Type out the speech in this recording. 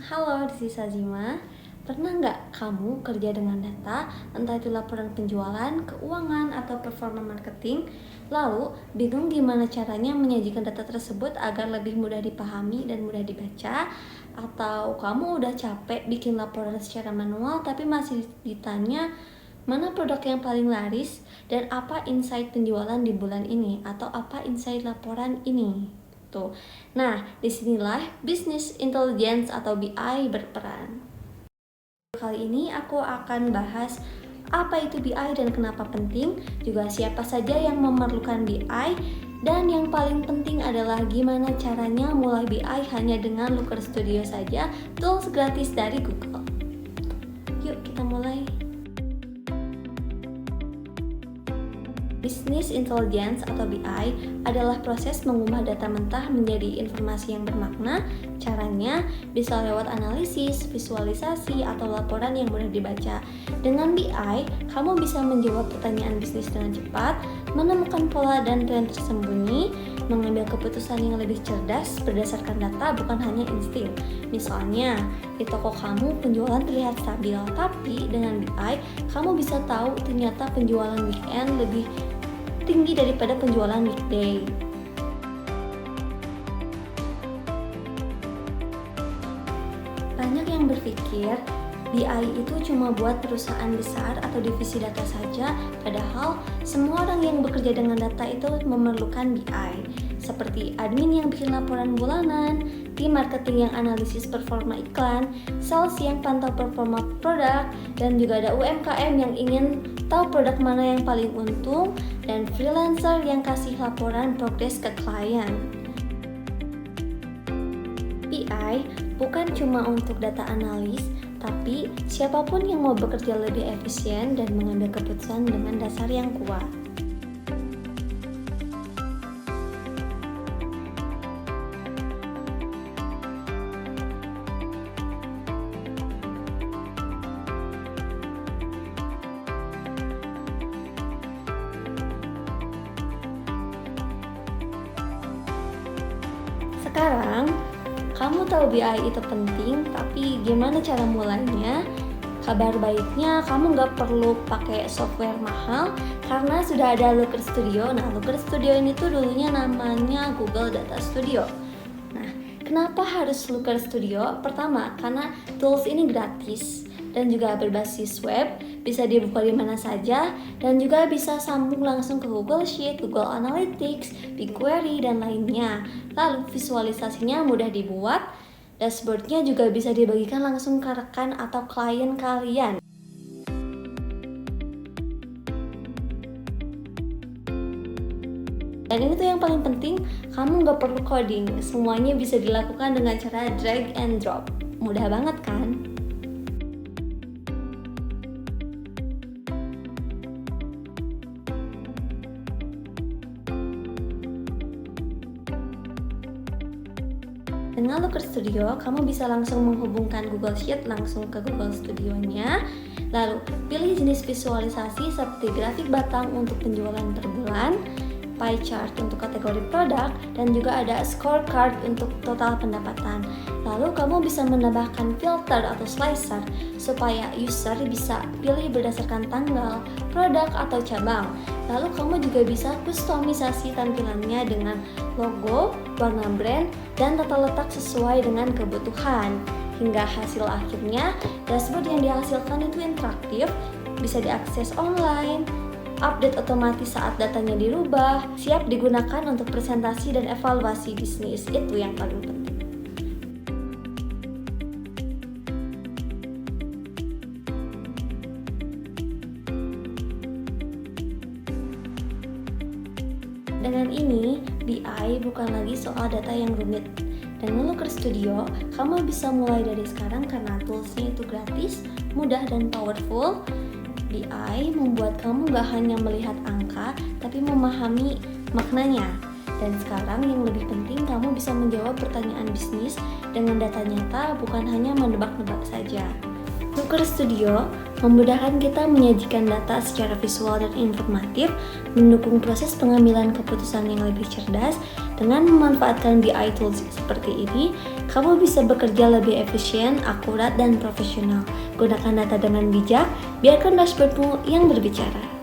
Halo, this is Azima. Pernah nggak kamu kerja dengan data, entah itu laporan penjualan, keuangan, atau performa marketing, lalu bingung gimana caranya menyajikan data tersebut agar lebih mudah dipahami dan mudah dibaca? Atau kamu udah capek bikin laporan secara manual tapi masih ditanya mana produk yang paling laris dan apa insight penjualan di bulan ini atau apa insight laporan ini? Tuh. Nah, disinilah Business Intelligence atau BI berperan. Kali ini aku akan bahas apa itu BI dan kenapa penting, juga siapa saja yang memerlukan BI, dan yang paling penting adalah gimana caranya mulai BI hanya dengan Looker Studio saja, tools gratis dari Google. Yuk kita mulai. Business Intelligence atau BI adalah proses mengubah data mentah menjadi informasi yang bermakna. Caranya bisa lewat analisis, visualisasi, atau laporan yang mudah dibaca. Dengan BI, kamu bisa menjawab pertanyaan bisnis dengan cepat, menemukan pola dan tren tersembunyi, mengambil keputusan yang lebih cerdas berdasarkan data bukan hanya insting. Misalnya, di toko kamu penjualan terlihat stabil, tapi dengan BI, kamu bisa tahu ternyata penjualan weekend lebih tinggi daripada penjualan weekday. Banyak yang berpikir BI itu cuma buat perusahaan besar atau divisi data saja, padahal semua orang yang bekerja dengan data itu memerlukan BI. Seperti admin yang bikin laporan bulanan, tim marketing yang analisis performa iklan, sales yang pantau performa produk, dan juga ada UMKM yang ingin tahu produk mana yang paling untung, dan freelancer yang kasih laporan progres ke klien. BI bukan cuma untuk data analis, tapi siapapun yang mau bekerja lebih efisien dan mengambil keputusan dengan dasar yang kuat. Sekarang, kamu tahu BI itu penting, tapi gimana cara mulainya? Kabar baiknya, kamu nggak perlu pakai software mahal karena sudah ada Looker Studio. Nah, Looker Studio ini tuh dulunya namanya Google Data Studio. Nah, kenapa harus Looker Studio? Pertama, karena tools ini gratis dan juga berbasis web, bisa dibuka di mana saja, dan juga bisa sambung langsung ke Google Sheet, Google Analytics, BigQuery, dan lainnya. Lalu visualisasinya mudah dibuat, dashboardnya juga bisa dibagikan langsung ke rekan atau klien kalian. Dan ini tuh yang paling penting, kamu nggak perlu coding, semuanya bisa dilakukan dengan cara drag and drop. Mudah banget kan? Dengan Looker Studio, kamu bisa langsung menghubungkan Google Sheet langsung ke Google Studio-nya. Lalu, pilih jenis visualisasi seperti grafik batang untuk penjualan per bulan, pie chart untuk kategori produk, dan juga ada scorecard untuk total pendapatan. Lalu, kamu bisa menambahkan filter atau slicer supaya user bisa pilih berdasarkan tanggal, produk, atau cabang. Lalu kamu juga bisa kustomisasi tampilannya dengan logo, warna brand, dan tata letak sesuai dengan kebutuhan. Hingga hasil akhirnya, dashboard yang dihasilkan itu interaktif, bisa diakses online, update otomatis saat datanya dirubah, siap digunakan untuk presentasi dan evaluasi bisnis. Itu yang paling penting. Dengan ini, BI bukan lagi soal data yang rumit. Dengan Looker Studio, kamu bisa mulai dari sekarang karena toolsnya itu gratis, mudah, dan powerful. BI membuat kamu gak hanya melihat angka, tapi memahami maknanya. Dan sekarang yang lebih penting, kamu bisa menjawab pertanyaan bisnis dengan data nyata, bukan hanya menebak-nebak saja. Looker Studio memudahkan kita menyajikan data secara visual dan informatif, mendukung proses pengambilan keputusan yang lebih cerdas. Dengan memanfaatkan BI tools seperti ini, kamu bisa bekerja lebih efisien, akurat, dan profesional. Gunakan data dengan bijak, biarkan dashboardmu yang berbicara.